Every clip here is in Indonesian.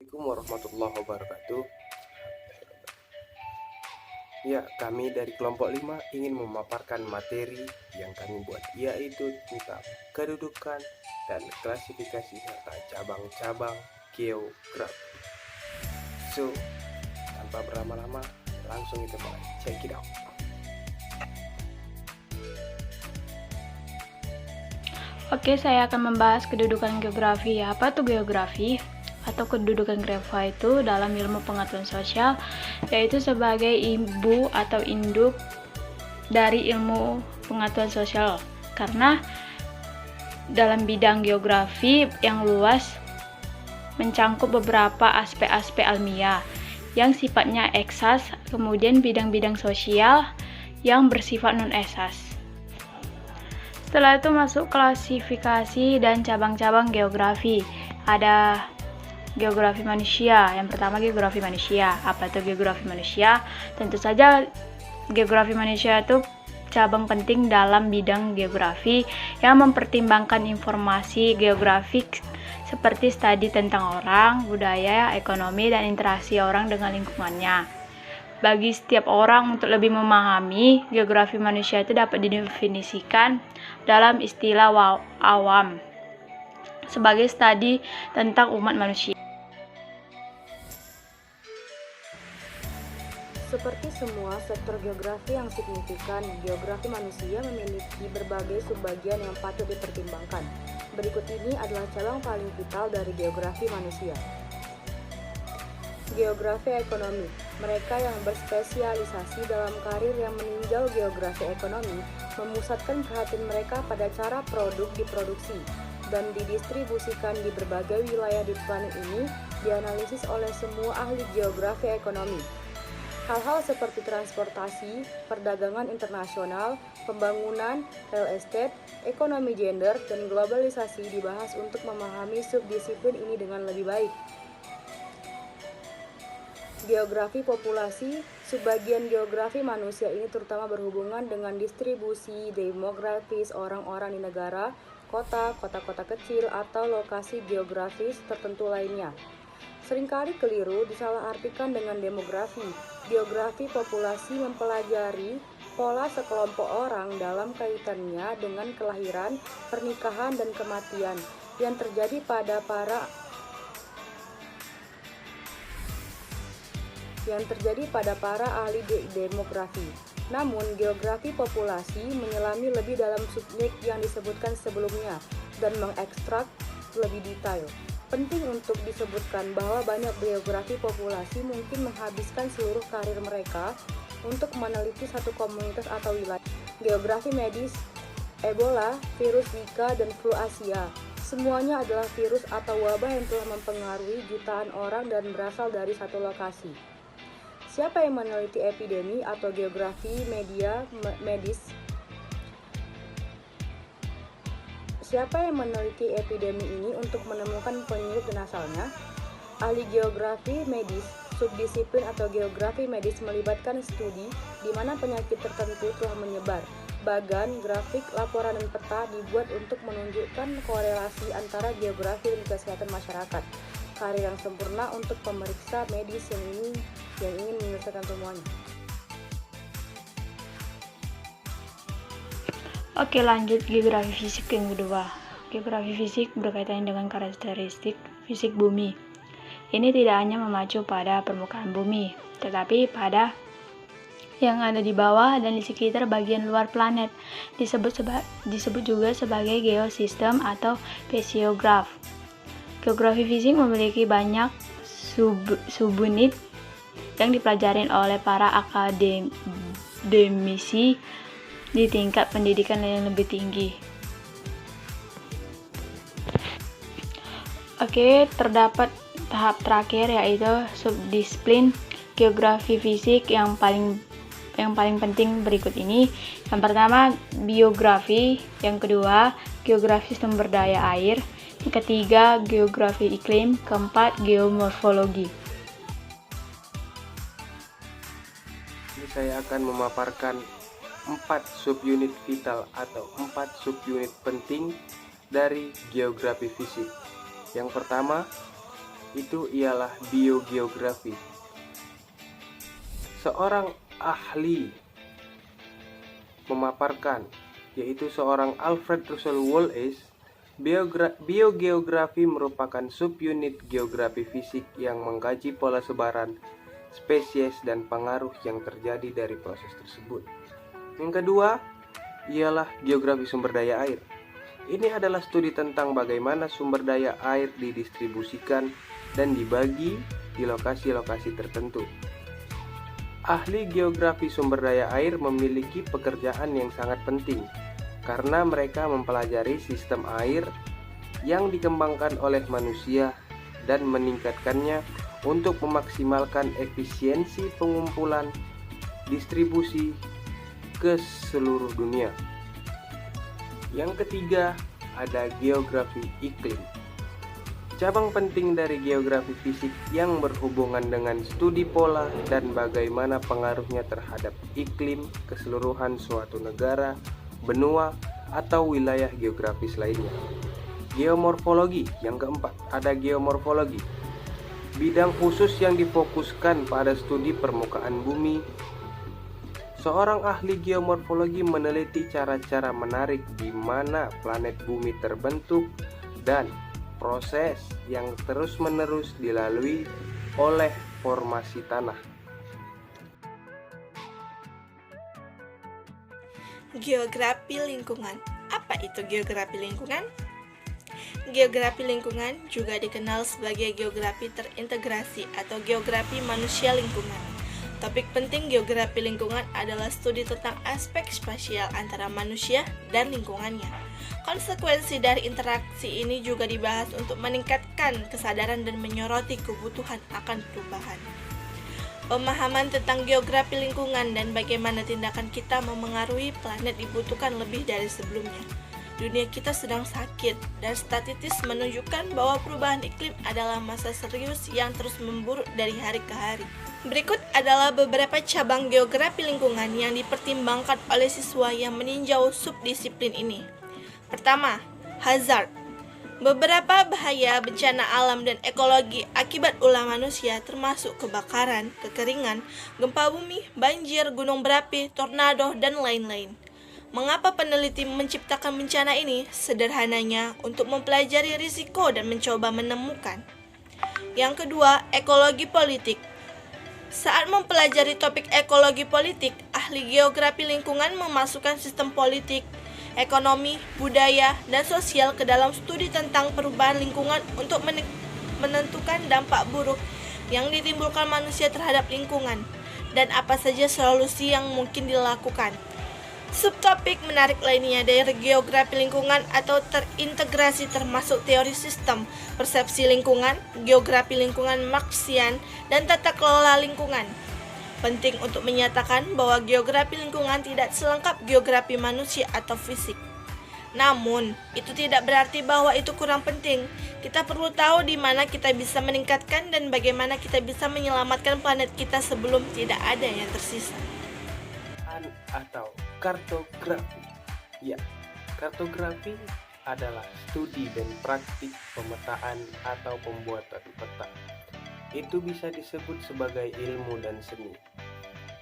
Assalamualaikum warahmatullahi wabarakatuh. Ya, kami dari kelompok 5 ingin memaparkan materi yang kami buat, yaitu tentang kedudukan dan klasifikasi serta cabang-cabang geografi. So, tanpa berlama-lama, langsung kita mulai. Check it out. Oke, saya akan membahas kedudukan geografi. Apa tuh geografi? Atau kedudukan geografi itu dalam ilmu pengetahuan sosial, yaitu sebagai ibu atau induk dari ilmu pengetahuan sosial. Karena dalam bidang geografi yang luas mencangkup beberapa aspek-aspek ilmiah yang sifatnya eksas, kemudian bidang-bidang sosial yang bersifat non-eksas. Setelah itu masuk klasifikasi dan cabang-cabang geografi. Ada geografi manusia. Yang pertama geografi manusia. Apa itu geografi manusia? Tentu saja geografi manusia itu cabang penting dalam bidang geografi yang mempertimbangkan informasi geografik seperti studi tentang orang, budaya, ekonomi, dan interaksi orang dengan lingkungannya. Bagi setiap orang untuk lebih memahami, geografi manusia itu dapat didefinisikan dalam istilah awam sebagai studi tentang umat manusia. Seperti semua sektor geografi yang signifikan, geografi manusia memiliki berbagai subbagian yang patut dipertimbangkan. Berikut ini adalah cabang paling vital dari geografi manusia. Geografi ekonomi. Mereka yang berspesialisasi dalam karir yang meninjau geografi ekonomi memusatkan perhatian mereka pada cara produk diproduksi dan didistribusikan di berbagai wilayah di planet ini dianalisis oleh semua ahli geografi ekonomi. Hal-hal seperti transportasi, perdagangan internasional, pembangunan, real estate, ekonomi gender, dan globalisasi dibahas untuk memahami subdisiplin ini dengan lebih baik. Geografi populasi. Subbagian geografi manusia ini terutama berhubungan dengan distribusi demografis orang-orang di negara, kota, kota-kota kecil, atau lokasi geografis tertentu lainnya. Seringkali keliru disalahartikan dengan demografi. Geografi populasi mempelajari pola sekelompok orang dalam kaitannya dengan kelahiran, pernikahan, dan kematian yang terjadi pada para ahli demografi. Namun, geografi populasi menyelami lebih dalam subjek yang disebutkan sebelumnya dan mengekstrak lebih detail. Penting untuk disebutkan bahwa banyak geografi populasi mungkin menghabiskan seluruh karir mereka untuk meneliti satu komunitas atau wilayah. Geografi medis, Ebola, virus Zika, dan flu Asia. Semuanya adalah virus atau wabah yang telah mempengaruhi jutaan orang dan berasal dari satu lokasi. Siapa yang meneliti epidemi atau geografi medis? Siapa yang meneliti epidemi ini untuk menemukan penyebab dan asalnya? Ahli geografi medis, subdisiplin atau geografi medis melibatkan studi di mana penyakit tertentu telah menyebar. Bagan, grafik, laporan, dan peta dibuat untuk menunjukkan korelasi antara geografi dan kesehatan masyarakat. Karir yang sempurna untuk pemeriksa medis yang ingin menyelesaikan semuanya. Oke, lanjut geografi fisik yang kedua. Geografi fisik berkaitan dengan karakteristik fisik bumi. Ini tidak hanya mengacu pada permukaan bumi, tetapi pada yang ada di bawah dan di sekitar bagian luar planet. Disebut juga sebagai geosistem atau physiograph. Geografi fisik memiliki banyak subunit yang dipelajari oleh para akademisi di tingkat pendidikan yang lebih tinggi. Oke, terdapat tahap terakhir yaitu subdisiplin geografi fisik yang paling penting berikut ini. Yang pertama, biografi. Yang kedua, geografi sumber daya air. Yang ketiga, geografi iklim. Keempat, geomorfologi. Ini saya akan memaparkan 4 subunit vital atau 4 subunit penting dari geografi fisik. Yang pertama, itu ialah biogeografi. Seorang ahli memaparkan, yaitu seorang Alfred Russel Wallace, biogeografi merupakan subunit geografi fisik yang mengkaji pola sebaran, spesies, dan pengaruh yang terjadi dari proses tersebut. Yang kedua ialah geografi sumber daya air. Ini adalah studi tentang bagaimana sumber daya air didistribusikan dan dibagi di lokasi-lokasi tertentu. Ahli geografi sumber daya air memiliki pekerjaan yang sangat penting karena mereka mempelajari sistem air yang dikembangkan oleh manusia dan meningkatkannya untuk memaksimalkan efisiensi pengumpulan distribusi ke seluruh dunia. Yang ketiga, ada geografi iklim. Cabang penting dari geografi fisik yang berhubungan dengan studi pola dan bagaimana pengaruhnya terhadap iklim keseluruhan suatu negara, benua, atau wilayah geografis lainnya. Geomorfologi. Yang keempat, ada geomorfologi. Bidang khusus yang difokuskan pada studi permukaan bumi. Seorang ahli geomorfologi meneliti cara-cara menarik di mana planet bumi terbentuk dan proses yang terus-menerus dilalui oleh formasi tanah. Geografi lingkungan. Apa itu geografi lingkungan? Geografi lingkungan juga dikenal sebagai geografi terintegrasi atau geografi manusia lingkungan. Topik penting geografi lingkungan adalah studi tentang aspek spasial antara manusia dan lingkungannya. Konsekuensi dari interaksi ini juga dibahas untuk meningkatkan kesadaran dan menyoroti kebutuhan akan perubahan. Pemahaman tentang geografi lingkungan dan bagaimana tindakan kita memengaruhi planet dibutuhkan lebih dari sebelumnya. Dunia kita sedang sakit dan statistik menunjukkan bahwa perubahan iklim adalah masalah serius yang terus memburuk dari hari ke hari. Berikut adalah beberapa cabang geografi lingkungan yang dipertimbangkan oleh siswa yang meninjau subdisiplin ini. Pertama, hazard. Beberapa bahaya bencana alam dan ekologi akibat ulah manusia termasuk kebakaran, kekeringan, gempa bumi, banjir, gunung berapi, tornado, dan lain-lain. Mengapa peneliti menciptakan bencana ini? Sederhananya untuk mempelajari risiko dan mencoba menemukan. Yang kedua, ekologi politik. Saat mempelajari topik ekologi politik, ahli geografi lingkungan memasukkan sistem politik, ekonomi, budaya, dan sosial ke dalam studi tentang perubahan lingkungan untuk menentukan dampak buruk yang ditimbulkan manusia terhadap lingkungan dan apa saja solusi yang mungkin dilakukan. Subtopik menarik lainnya dari geografi lingkungan atau terintegrasi termasuk teori sistem, persepsi lingkungan, geografi lingkungan Marxian, dan tata kelola lingkungan. Penting untuk menyatakan bahwa geografi lingkungan tidak selengkap geografi manusia atau fisik. Namun, itu tidak berarti bahwa itu kurang penting. Kita perlu tahu di mana kita bisa meningkatkan dan bagaimana kita bisa menyelamatkan planet kita sebelum tidak ada yang tersisa. Atau kartografi. Ya, kartografi adalah studi dan praktik pemetaan atau pembuatan peta. Itu bisa disebut sebagai ilmu dan seni.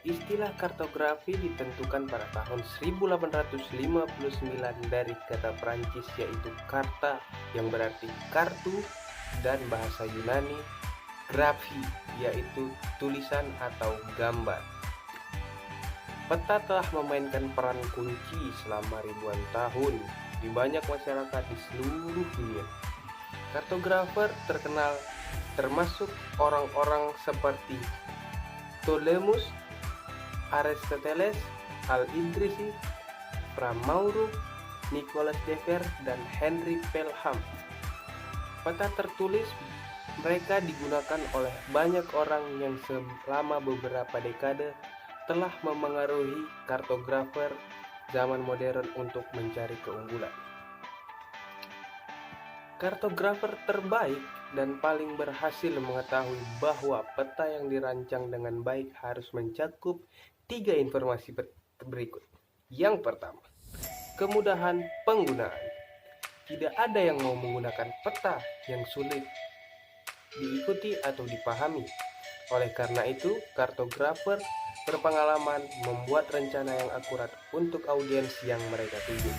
Istilah kartografi ditentukan pada tahun 1859 dari kata Prancis yaitu karta yang berarti kartu dan bahasa Yunani grafi yaitu tulisan atau gambar. Peta telah memainkan peran kunci selama ribuan tahun di banyak masyarakat di seluruh dunia. Kartografer terkenal termasuk orang-orang seperti Ptolemus, Aristoteles, Al-Idrisi, Pramaurup, Nicolas Dever, dan Henry Pelham. Peta tertulis mereka digunakan oleh banyak orang yang selama beberapa dekade telah memengaruhi kartografer zaman modern untuk mencari keunggulan. Kartografer terbaik dan paling berhasil mengetahui bahwa peta yang dirancang dengan baik harus mencakup 3 informasi berikut. Yang pertama, kemudahan penggunaan. Tidak ada yang mau menggunakan peta yang sulit. diikuti atau dipahami. Oleh karena itu, kartografer berpengalaman membuat rencana yang akurat untuk audiens yang mereka tuju.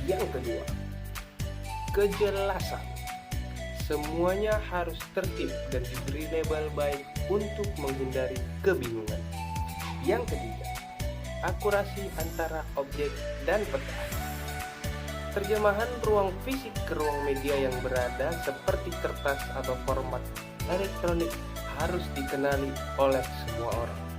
Yang kedua, kejelasan. Semuanya harus tertib dan diberi label baik untuk menghindari kebingungan. Yang ketiga, akurasi antara objek dan peta. Terjemahan ruang fisik ke ruang media yang berada seperti kertas atau format elektronik harus dikenali oleh semua orang.